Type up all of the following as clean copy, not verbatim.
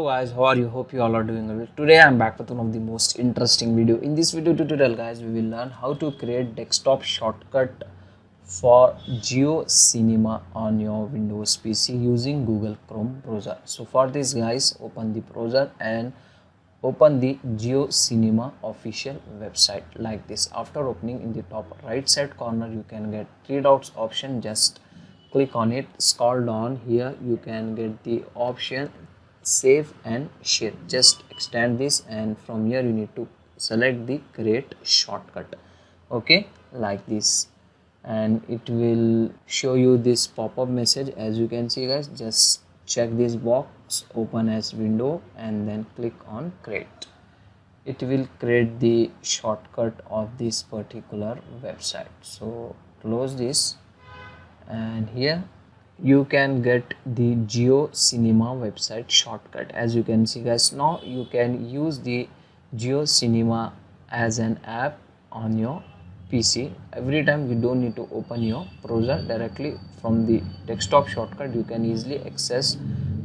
Hello guys, how are you? Hope you all are doing well. Today I am back with one of the most interesting video. In this video tutorial guys, we will learn how to create desktop shortcut for JioCinema on your Windows PC using Google Chrome browser. So for this guys, open the browser and open the JioCinema official website like this. After opening, in the top right side corner you can get three dots option. Just click on it, scroll down. Here you can get the option save and share. Just extend this and from here you need to select the create shortcut, okay, like this, and it will show you this pop-up message. As you can see guys, just check this box, open as window and then click on create. It will create the shortcut of this particular website. So close this, and here you can get the JioCinema website shortcut. As you can see guys, now you can use the JioCinema as an app on your PC. Every time you don't need to open your browser, directly from the desktop shortcut you can easily access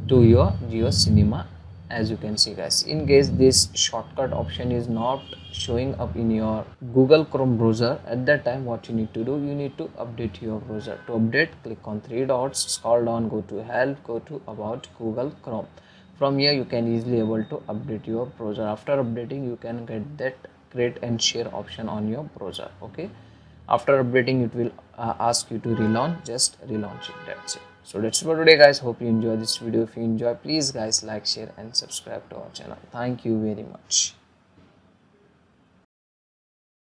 to your JioCinema. As you can see guys, in case this shortcut option is not showing up in your Google Chrome browser, at that time what you need to do, you need to update your browser. To update, click on three dots, scroll down, go to help, go to about Google Chrome. From here you can easily able to update your browser. After updating, you can get that create and share option on your browser, okay. After updating, it will ask you to relaunch. Just relaunch it, that's it. So that's it for today guys. Hope you enjoy this video. If you enjoy, please guys like, share and subscribe to our channel. Thank you very much.